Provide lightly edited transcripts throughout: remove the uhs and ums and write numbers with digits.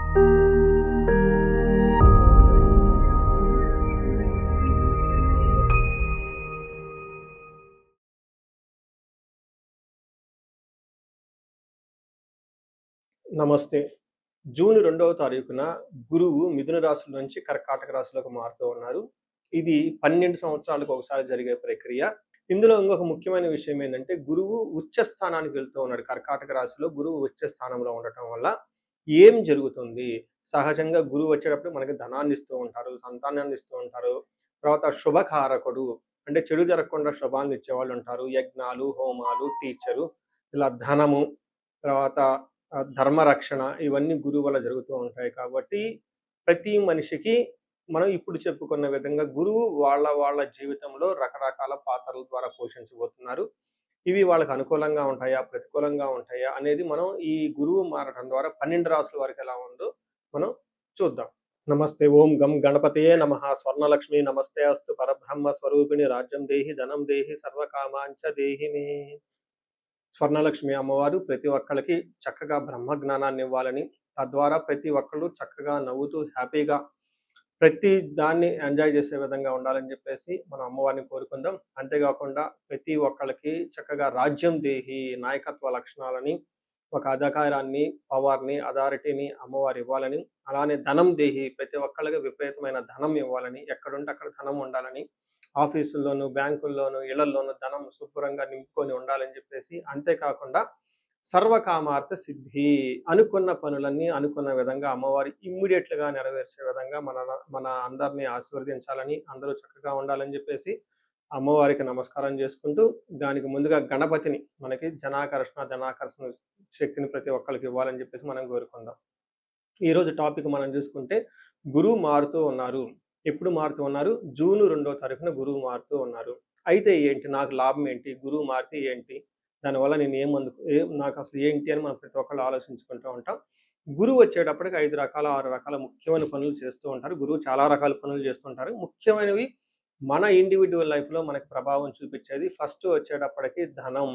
నమస్తే. జూన్ 2వ తారీఖున గురువు మిథున రాశి నుంచి కర్కాటక రాశిలోకి మారుతూ ఉన్నారు. ఇది 12 సంవత్సరాలకు ఒకసారి జరిగే ప్రక్రియ. ఇందులో ఇంకొక ముఖ్యమైన విషయం ఏంటంటే, గురువు ఉచ్చ స్థానానికి వెళ్తూ ఉన్నాడు. కర్కాటక రాశిలో గురువు ఉచ్చ స్థానంలో ఉండటం వల్ల ఏం జరుగుతుంది? సహజంగా గురువు వచ్చేటప్పుడు మనకి ధనాన్ని ఇస్తూ ఉంటారు, సంతానాన్ని ఇస్తూ ఉంటారు. తర్వాత శుభకారకుడు అంటే చెడు జరగకుండా శుభాన్ని ఇచ్చేవాళ్ళు ఉంటారు. యజ్ఞాలు, హోమాలు, టీచరు ఇలా ధనము, తర్వాత ధర్మరక్షణ ఇవన్నీ గురువు వల్ల జరుగుతూ ఉంటాయి. కాబట్టి ప్రతి మనిషికి మనం ఇప్పుడు చెప్పుకున్న విధంగా గురువు వాళ్ళ జీవితంలో రకరకాల పాత్రల ద్వారా పోషించబోతున్నారు. ఇవి వాళ్ళకి అనుకూలంగా ఉంటాయా? ప్రతికూలంగా ఉంటాయా? అనేది మనం ఈ గురువు మారటం ద్వారా 12 రాసుల వారికి ఎలా ఉందో మనం చూద్దాం. నమస్తే. ఓం గం గణపతయే నమః. స్వర్ణలక్ష్మి నమస్తే అస్తు. పరబ్రహ్మ స్వరూపిణి రాజ్యం దేహి ధనం దేహి సర్వకామాంచ దేహి మే. స్వర్ణలక్ష్మి అమ్మవారు ప్రతి ఒక్కళ్ళకి చక్కగా బ్రహ్మ జ్ఞానాన్ని ఇవ్వాలని, తద్వారా ప్రతి ఒక్కళ్ళు చక్కగా నవ్వుతూ హ్యాపీగా ప్రతి దాన్ని ఎంజాయ్ చేసే విధంగా ఉండాలని చెప్పేసి మనం అమ్మవారిని కోరుకుందాం. అంతేకాకుండా ప్రతి ఒక్కళ్ళకి చక్కగా రాజ్యం దేహి నాయకత్వ లక్షణాలని, ఒక అధికారాన్ని, పవర్ని, అథారిటీని అమ్మవారు ఇవ్వాలని, అలానే ధనం దేహి ప్రతి ఒక్కళ్ళకి విపరీతమైన ధనం ఇవ్వాలని, ఎక్కడుంటే అక్కడ ధనం ఉండాలని, ఆఫీసుల్లోనూ, బ్యాంకుల్లోనూ, ఇళ్లల్లోనూ ధనం శుభ్రంగా నింపుకొని ఉండాలని చెప్పేసి, అంతేకాకుండా సర్వకామార్థ సిద్ధి అనుకున్న పనులన్నీ అనుకున్న విధంగా అమ్మవారు ఇమ్మీడియట్‌గా నెరవేర్చే విధంగా మన అందరిని ఆశీర్వదించాలని, అందరూ చక్కగా ఉండాలని చెప్పేసి అమ్మవారికి నమస్కారం చేసుకుంటూ, దానికి ముందుగా గణపతిని మనకి ధనాకర్షణ శక్తిని ప్రతి ఒక్కళ్ళకి ఇవ్వాలని చెప్పేసి మనం కోరుకుందాం. ఈరోజు టాపిక్ మనం చూసుకుంటే, గురువు మారుతూ ఉన్నారు. ఎప్పుడు మారుతూ ఉన్నారు? జూన్ 2వ తారీఖున గురువు మారుతూ ఉన్నారు. అయితే ఏంటి? నాకు లాభం ఏంటి? గురువు మారితే ఏంటి? దానివల్ల నేను నాకు అసలు ఏంటి అని మనం ప్రతి ఒక్కళ్ళు ఆలోచించుకుంటూ ఉంటాం. గురువు వచ్చేటప్పటికి 5 రకాల, 6 రకాల ముఖ్యమైన పనులు చేస్తూ ఉంటారు. గురువు చాలా రకాల పనులు చేస్తుంటారు. ముఖ్యమైనవి మన ఇండివిడ్యువల్ లైఫ్‌లో మనకు ప్రభావం చూపించేది ఫస్ట్ వచ్చేటప్పటికి ధనం.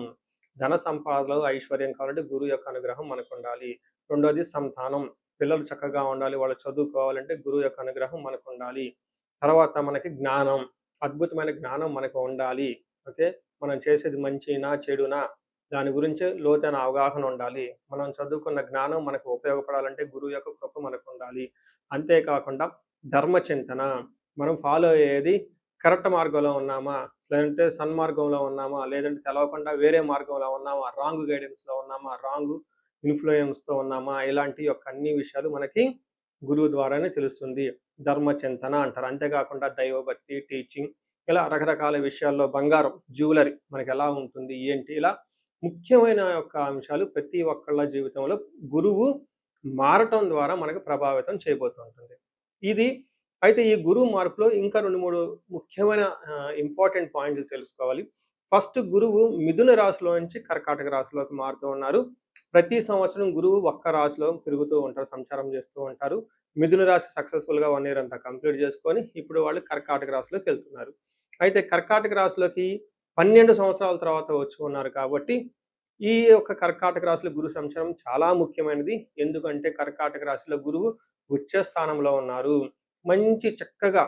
ధన సంపాదనలో ఐశ్వర్యం కావాలంటే గురువు యొక్క అనుగ్రహం మనకుండాలి. రెండోది సంతానం. పిల్లలు చక్కగా ఉండాలి, వాళ్ళు చదువుకోవాలంటే గురువు యొక్క అనుగ్రహం మనకు ఉండాలి. తర్వాత మనకి జ్ఞానం, అద్భుతమైన జ్ఞానం మనకు ఉండాలి. ఓకే. మనం చేసేది మంచినా చెడునా దాని గురించి లోతైన అవగాహన ఉండాలి. మనం చదువుకున్న జ్ఞానం మనకు ఉపయోగపడాలంటే గురువు యొక్క కృప మనకు ఉండాలి. అంతేకాకుండా ధర్మచింతన, మనం ఫాలో అయ్యేది కరెక్ట్ మార్గంలో ఉన్నామా, లేదంటే సన్మార్గంలో ఉన్నామా, లేదంటే తెలవకుండా వేరే మార్గంలో ఉన్నామా, రాంగ్ గైడెన్స్‌లో ఉన్నామా, రాంగ్ ఇన్‌ఫ్లూయెన్స్‌తో ఉన్నామా, ఇలాంటి యొక్క అన్ని విషయాలు మనకి గురువు ద్వారానే తెలుస్తుంది. ధర్మచింతన అంటారు. అంతేకాకుండా దైవభక్తి, టీచింగ్ ఇలా రకరకాల విషయాల్లో బంగారం, జ్యువెలరీ మనకెలా ఉంటుంది, ఏంటి ఇలా ముఖ్యమైన యొక్క అంశాలు ప్రతి ఒక్కళ్ళ జీవితంలో గురువు మారటం ద్వారా మనకు ప్రభావితం చేయబోతూ ఉంటుంది. ఇది అయితే ఈ గురువు మార్పులో ఇంకా 2, 3 ముఖ్యమైన ఇంపార్టెంట్ పాయింట్లు తెలుసుకోవాలి. ఫస్ట్ గురువు మిథున రాశిలో నుంచి కర్కాటక రాశిలోకి మారుతూ ఉన్నారు. ప్రతి సంవత్సరం గురువు ఒక్క రాశిలో తిరుగుతూ ఉంటారు, సంచారం చేస్తూ ఉంటారు. మిథున రాశి సక్సెస్‌ఫుల్‌గా 1 ఇయర్ అంతా కంప్లీట్ చేసుకొని ఇప్పుడు వాళ్ళు కర్కాటక రాశిలోకి వెళ్తున్నారు. అయితే కర్కాటక రాశిలోకి 12 సంవత్సరాల తర్వాత వచ్చి ఉన్నారు కాబట్టి, ఈ యొక్క కర్కాటక రాశిలో గురు సంచారం చాలా ముఖ్యమైనది. ఎందుకంటే కర్కాటక రాశిలో గురువు ఉచ్చ స్థానంలో ఉన్నారు. మంచి చక్కగా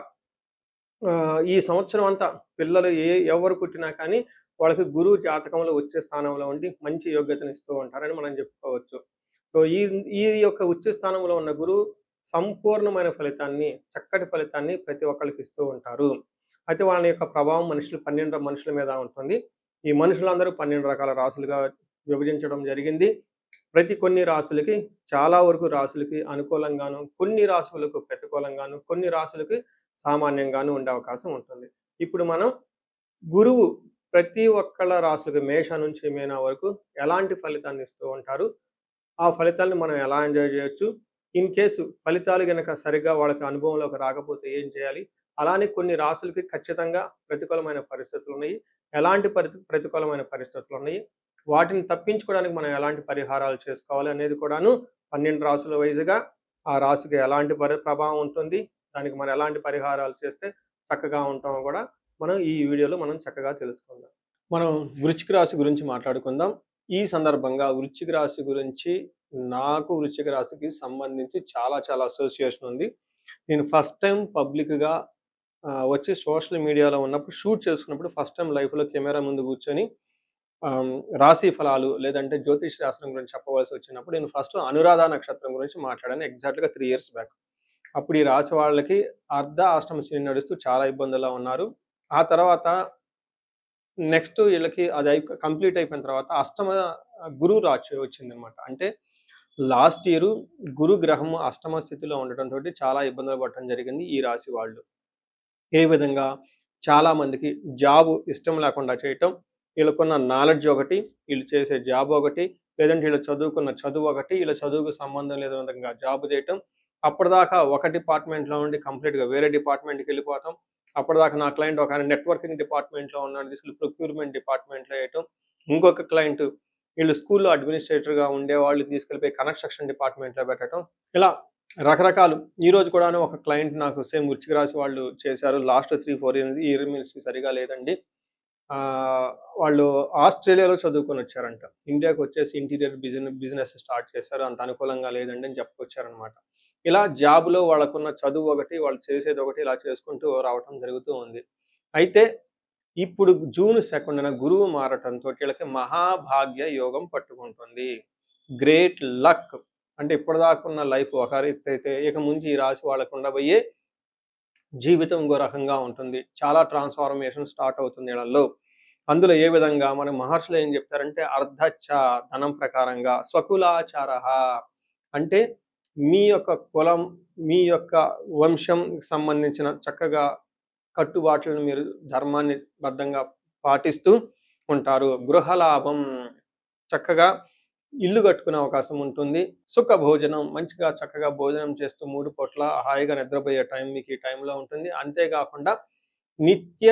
ఈ సంవత్సరం అంతా పిల్లలు ఎవరు పుట్టినా కానీ వాళ్ళకి గురువు జాతకంలో వచ్చే స్థానంలో ఉండి మంచి యోగ్యతను ఇస్తూ ఉంటారని మనం చెప్పుకోవచ్చు. సో ఈ ఈ యొక్క ఉచ్చ స్థానంలో ఉన్న గురువు సంపూర్ణమైన ఫలితాన్ని, చక్కటి ఫలితాన్ని ప్రతి ఒక్కళ్ళకి ఇస్తూ ఉంటారు. అయితే వాళ్ళ యొక్క ప్రభావం 12 మనుషుల మీద ఉంటుంది. ఈ మనుషులందరూ 12 రకాల రాసులుగా విభజించడం జరిగింది. కొన్ని రాసులకి, చాలా వరకు రాసులకి అనుకూలంగాను, కొన్ని రాసులకు ప్రతికూలంగాను, కొన్ని రాసులకి సామాన్యంగాను ఉండే అవకాశం ఉంటుంది. ఇప్పుడు మనం గురువు ప్రతి ఒక్కళ్ళ రాసులకి మేష నుంచి మీన వరకు ఎలాంటి ఫలితాన్ని ఇస్తూ ఉంటారు, ఆ ఫలితాలను మనం ఎలా ఎంజాయ్ చేయొచ్చు, ఇన్ కేసు ఫలితాలు గనక సరిగ్గా వాళ్ళకి అనుభవంలోకి రాకపోతే ఏం చేయాలి, అలానే కొన్ని రాసులకి ఖచ్చితంగా ప్రతికూలమైన పరిస్థితులు ఉన్నాయి. ఎలాంటి ప్రతికూలమైన పరిస్థితులు ఉన్నాయి, వాటిని తప్పించుకోవడానికి మనం ఎలాంటి పరిహారాలు చేసుకోవాలి అనేది కూడాను 12 రాసుల వైజ్‌గా ఆ రాశికి ఎలాంటి ప్రభావం ఉంటుంది, దానికి మనం ఎలాంటి పరిహారాలు చేస్తే చక్కగా ఉంటామో కూడా మనం ఈ వీడియోలో మనం చక్కగా తెలుసుకుందాం. మనం వృశ్చిక రాశి గురించి మాట్లాడుకుందాం. ఈ సందర్భంగా వృశ్చిక రాశి గురించి నాకు వృశ్చిక రాశికి సంబంధించి చాలా చాలా అసోసియేషన్ ఉంది. నేను ఫస్ట్ టైమ్ పబ్లిక్‌గా వచ్చి సోషల్ మీడియాలో ఉన్నప్పుడు షూట్ చేసుకున్నప్పుడు ఫస్ట్ టైమ్ లైఫ్‌లో కెమెరా ముందు కూర్చొని ఆహ్, రాశి ఫలాలు లేదంటే జ్యోతిష్ శాస్త్రం గురించి చెప్పవలసి వచ్చినప్పుడు నేను ఫస్ట్ అనురాధ నక్షత్రం గురించి మాట్లాడాను ఎగ్జాక్ట్‌గా 3 ఇయర్స్ బ్యాక్. అప్పుడు ఈ రాశి వాళ్ళకి అర్ధ అష్టమ శని నడుస్తూ చాలా ఇబ్బందుల్లో ఉన్నారు. ఆ తర్వాత నెక్స్ట్ ఈళ్ళకి అది కంప్లీట్ అయిపోయిన తర్వాత అష్టమ గురువు రాశి వచ్చిందనమాట. అంటే లాస్ట్ ఇయరు గురు గ్రహము అష్టమ స్థితిలో ఉండటంతోటి చాలా ఇబ్బందులు పడటం జరిగింది ఈ రాశి వాళ్ళు. ఏ విధంగా? చాలామందికి జాబు ఇష్టం లేకుండా చేయటం, వీళ్ళకున్న నాలెడ్జ్ ఒకటి, వీళ్ళు చేసే జాబ్ ఒకటి, లేదంటే వీళ్ళు చదువుకున్న చదువు ఒకటి, వీళ్ళ చదువుకు సంబంధం లేని విధంగా జాబ్ చేయటం. అప్పటిదాకా ఒక డిపార్ట్‌మెంట్‌లో ఉండి కంప్లీట్‌గా వేరే డిపార్ట్‌మెంట్‌కెళ్ళిపోవటం. అప్పటిదాకా నా క్లయింట్ ఒకాయన నెట్వర్కింగ్ డిపార్ట్‌మెంట్‌లో ఉన్నాడు. తీసుకెళ్ళి ప్రొక్యూర్‌మెంట్ డిపార్ట్‌మెంట్‌లో ఏయటం. ఇంకొక క్లయింట్ వీళ్ళు స్కూల్‌లో అడ్మినిస్ట్రేటర్‌గా ఉండేవాళ్ళు తీసుకెళ్ళిపోయి కన్‌స్ట్రక్షన్ డిపార్ట్‌మెంట్‌లో పెట్టటం. ఇలా రకరకాలు. ఈరోజు కూడాను ఒక క్లయింట్ నాకు సేమ్ వృశ్చిక రాశి వాళ్ళు చేశారు. లాస్ట్ 3, 4 ఇయర్ నుంచి సరిగ్గా లేదండి. ఆహ్, వాళ్ళు ఆస్ట్రేలియాలో చదువుకొనొచ్చారంట. ఇండియాకొచ్చేసి ఇంటీరియర్ బిజినెస్ స్టార్ట్ చేశారు. అంత అనుకూలంగా లేదండి అని చెప్పుకొచ్చారనమాట. ఇలా జాబ్‌లో వాళ్ళకున్న చదువు ఒకటి, వాళ్ళు చేసేదొకటి ఇలా చేసుకుంటూ రావటం జరుగుతూ ఉంది. అయితే ఇప్పుడు జూన్ 2న గురువు మారటంతోటి వీళ్ళకి మహాభాగ్య యోగం పట్టుకుంటుంది. Great luck. అంటే ఇప్పటిదాకా ఉన్న లైఫ్ ఒక ఎత్తైతే ఇక ముందు ఈ రాశి వాళ్ళకి ఉండబోయే జీవితం ఇంకో రకంగా ఉంటుంది. చాలా ట్రాన్స్‌ఫార్మేషన్ స్టార్ట్ అవుతుంది ఈళ్ళల్లో. అందులో ఏ విధంగా మన మహర్షులు ఏం చెప్తారంటే అర్ధచ్చ ధనం ప్రకారంగా స్వకులాచారః అంటే మీ యొక్క కులం, మీ యొక్క వంశంకి సంబంధించిన చక్కగా కట్టుబాట్లను మీరు ధర్మాన్ని బద్ధంగా పాటిస్తూ ఉంటారు. గృహలాభం చక్కగా ఇల్లు కట్టుకునే అవకాశం ఉంటుంది. సుఖ భోజనం మంచిగా చక్కగా భోజనం చేస్తూ 3 పూట్ల హాయిగా నిద్రపోయే టైం మీకు ఈ టైంలో ఉంటుంది. అంతేగాకుండా నిత్య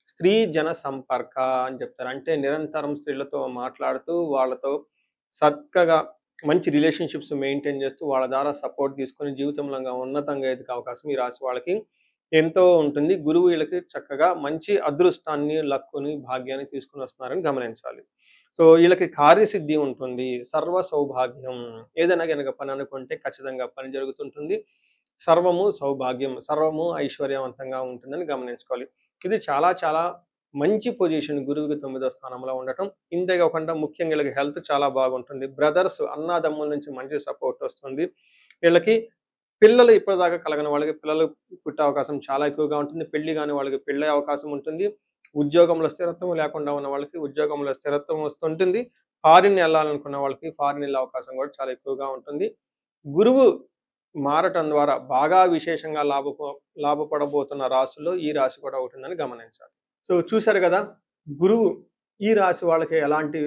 స్త్రీ జన సంపర్క అని చెప్తారు. అంటే నిరంతరం స్త్రీలతో మాట్లాడుతూ వాళ్ళతో చక్కగా మంచి రిలేషన్‌షిప్స్ మెయింటైన్ చేస్తూ వాళ్ళ ద్వారా సపోర్ట్ తీసుకొని జీవితంలో ఇంగా ఉన్నతంగా ఎదిగే అవకాశం ఈ రాశి వాళ్ళకి ఎంతో ఉంటుంది. గురువు వీళ్ళకి చక్కగా మంచి అదృష్టాన్ని, లక్కుని, భాగ్యాన్ని తీసుకొనొస్తున్నారని గమనించాలి. సో, ఈళ్ళకి కార్యసిద్ధి ఉంటుంది. సర్వ సౌభాగ్యం. ఏదైనా గనక పని అనుకుంటే ఖచ్చితంగా పని జరుగుతుంటుంది. సర్వము సౌభాగ్యం. సర్వము ఐశ్వర్యవంతంగా ఉంటుందని గమనించుకోవాలి. ఇది చాలా చాలా మంచి పొజిషన్ గురువుకి 9వ స్థానంలో ఉండటం. ఇంతే కాకుండా ముఖ్యంగా వీళ్ళకి హెల్త్ చాలా బాగుంటుంది. బ్రదర్స్ అన్నాదమ్ముల నుంచి మంచి సపోర్ట్ వస్తుంది. వీళ్ళకి పిల్లలు ఇప్పటిదాకా కలగని వాళ్ళకి పిల్లలు పుట్టే అవకాశం చాలా ఎక్కువగా ఉంటుంది. పెళ్లి కాని వాళ్ళకి పెళ్ళయ్యే అవకాశం ఉంటుంది. ఉద్యోగంలో స్థిరత్వం లేకుండా ఉన్న వాళ్ళకి ఉద్యోగంలో స్థిరత్వం వస్తుంటుంది. ఫారిన్ ఎళ్ళాలనుకున్న వాళ్ళకి ఫారిన్ ఎళ్ళే అవకాశం కూడా చాలా ఎక్కువగా ఉంటుంది. గురువు మారటం ద్వారా బాగా విశేషంగా లాభపడబోతున్న రాశుల్లో ఈ రాశి కూడా ఒకటుందని గమనించాలి. సో, చూసారు గదా! గురువు ఈ రాశి వాళ్ళకి ఎలాంటి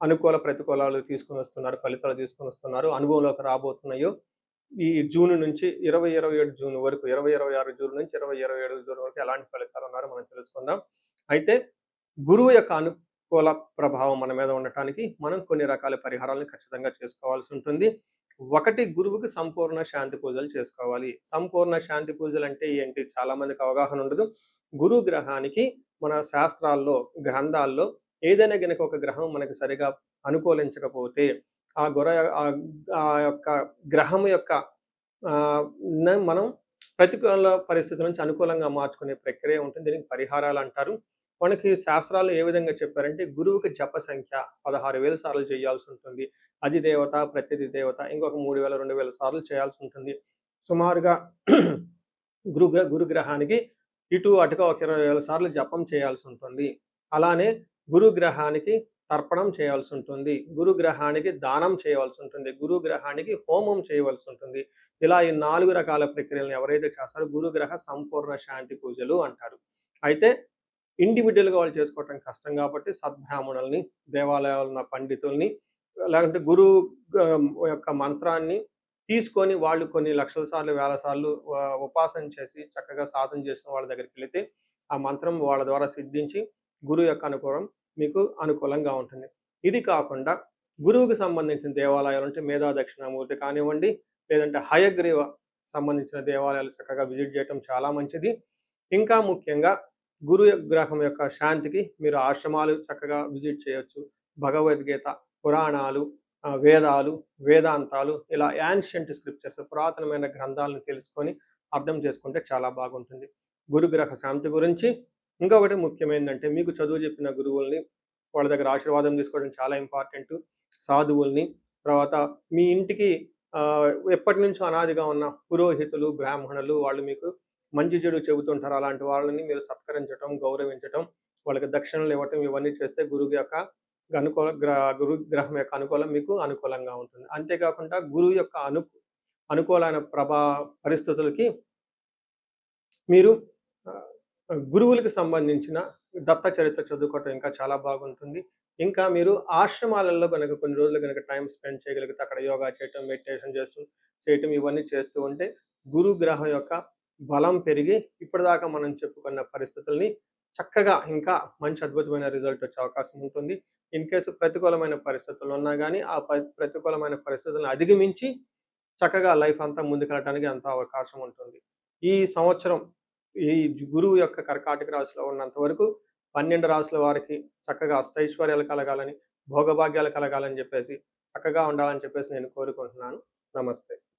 అనుకూల, ప్రతికూలాలు తీసుకొనొస్తున్నారు, ఫలితాలు తీసుకొనొస్తున్నారు, అనుభవంలోకి రాబోతున్నాయో ఈ జూన్ నుంచి 2027 జూన్ వరకు 2026 జూన్ నుంచి 2027 జూన్ వరకు ఎలాంటి ఫలితాలున్నారో మనం తెలుసుకుందాం. అయితే గురువు యొక్క అనుకూల ప్రభావం మన మీద ఉండటానికి మనం కొన్ని రకాల పరిహారాలను ఖచ్చితంగా చేసుకోవాల్సి ఉంటుంది. ఒకటి గురువుకి సంపూర్ణ శాంతి పూజలు చేసుకోవాలి. సంపూర్ణ శాంతి పూజలంటే ఏంటి? చాలా మందికి అవగాహన ఉండదు. గురు గ్రహానికి మన శాస్త్రాల్లో, గ్రంథాల్లో ఏదైనా గనక ఒక గ్రహం మనకి సరిగా అనుకూలించకపోతే ఆ గుర ఆహ్, ఆ యొక్క గ్రహం యొక్క ఆహ్, మనం ప్రతికూల పరిస్థితుల నుంచి అనుకూలంగా మార్చుకునే ప్రక్రియ ఉంటుంది. దీనికి పరిహారాలంటారు. మనకి శాస్త్రాల్లో ఏ విధంగా చెప్పారంటే గురువుకి జప సంఖ్య 16,000 సార్లు చేయాల్సుంటుంది. అధిదేవత, ప్రత్యధి దేవత ఇంకొక 3,000, 2,000 సార్లు చేయాల్సుంటుంది. సుమారుగా గురుగ్రహానికి ఇటు అటుగా ఒక 20,000 సార్లు జపం చేయాల్సుంటుంది. అలానే గురుగ్రహానికి తర్పణం చేయాల్సుంటుంది. గురుగ్రహానికి దానం చేయవలసుంటుంది. గురుగ్రహానికి హోమం చేయవలసుంటుంది. ఇలా ఈ 4 రకాల ప్రక్రియలను ఎవరైతే చేస్తారో గురుగ్రహ సంపూర్ణ శాంతి పూజలు అంటారు. అయితే ఇండివిడ్యువల్‌గా వాళ్ళు చేసుకోవటం కష్టం కాబట్టి సద్బ్రాహ్మణుల్ని, దేవాలయాల్లో ఉన్న పండితుల్ని లేకుంటే గురువు యొక్క మంత్రాన్ని తీసుకొని వాళ్ళు కొన్ని లక్షల సార్లు, వేల సార్లు ఉపాసన చేసి చక్కగా సాధన చేసిన వాళ్ళ దగ్గరికెళితే ఆ మంత్రం వాళ్ళ ద్వారా సిద్ధించి గురువు యొక్క అనుకూలం మీకు అనుకూలంగా ఉంటుంది. ఇది కాకుండా గురువుకి సంబంధించిన దేవాలయాలు అంటే మేధా దక్షిణామూర్తి కానివ్వండి, లేదంటే హయగ్రీవ సంబంధించిన దేవాలయాలు చక్కగా విజిట్ చేయటం చాలా మంచిది. ఇంకా ముఖ్యంగా గురు గ్రహం యొక్క శాంతికి మీరు ఆశ్రమాలు చక్కగా విజిట్ చేయొచ్చు. భగవద్గీత, పురాణాలు, వేదాలు, వేదాంతాలు ఇలా యాన్షియంట్ స్క్రిప్చర్స్ పురాతనమైన గ్రంథాలను తెలుసుకొని అర్థం చేసుకుంటే చాలా బాగుంటుంది. గురుగ్రహ శాంతి గురించి ఇంకొకటి ముఖ్యమైనదంటే మీకు చదువు చెప్పిన గురువుల్ని వాళ్ళ దగ్గర ఆశీర్వాదం తీసుకోవడం చాలా ఇంపార్టెంటు. సాధువుల్ని, తర్వాత మీ ఇంటికి ఎప్పటినుంచో అనాదిగా ఉన్న పురోహితులు, బ్రాహ్మణులు వాళ్ళు మీకు మంచి చెడు చెబుతుంటారు. అలాంటి వాళ్ళని మీరు సత్కరించటం, గౌరవించటం, వాళ్ళకి దక్షిణలు ఇవ్వటం ఇవన్నీ చేస్తే గురువు యొక్క గురు గ్రహం యొక్క అనుకూలం మీకు అనుకూలంగా ఉంటుంది. అంతేకాకుండా గురువు యొక్క అనుకూలమైన పరిస్థితులకి మీరు గురువులకి సంబంధించిన దత్త చరిత్ర చదువుకోవటం ఇంకా చాలా బాగుంటుంది. ఇంకా మీరు ఆశ్రమాలలో గనక కొన్ని రోజులు గనక టైమ్ స్పెండ్ చేయగలిగితే అక్కడ యోగా చేయటం, మెడిటేషన్ చేయటం ఇవన్నీ చేస్తూ ఉంటే గురు గ్రహం యొక్క బలం పెరిగి ఇప్పటిదాకా మనం చెప్పుకున్న పరిస్థితుల్ని చక్కగా ఇంకా మంచి అద్భుతమైన రిజల్ట్ వచ్చే అవకాశం ఉంటుంది. ఇన్ కేస్ ప్రతికూలమైన పరిస్థితులు ఉన్నా గానీ ఆ ప్రతికూలమైన పరిస్థితులను అధిగమించి చక్కగా లైఫ్ అంతా ముందుకెళ్ళటానికి అంత అవకాశం ఉంటుంది. ఈ సంవత్సరం ఈ గురువు యొక్క కర్కాటక రాశిలో ఉన్నంత వరకు 12 రాసుల వారికి చక్కగా అష్టైశ్వర్యాలు కలగాలని, భోగభాగ్యాలు కలగాలని చెప్పేసి, చక్కగా ఉండాలని చెప్పేసి నేను కోరుకుంటున్నాను. నమస్తే.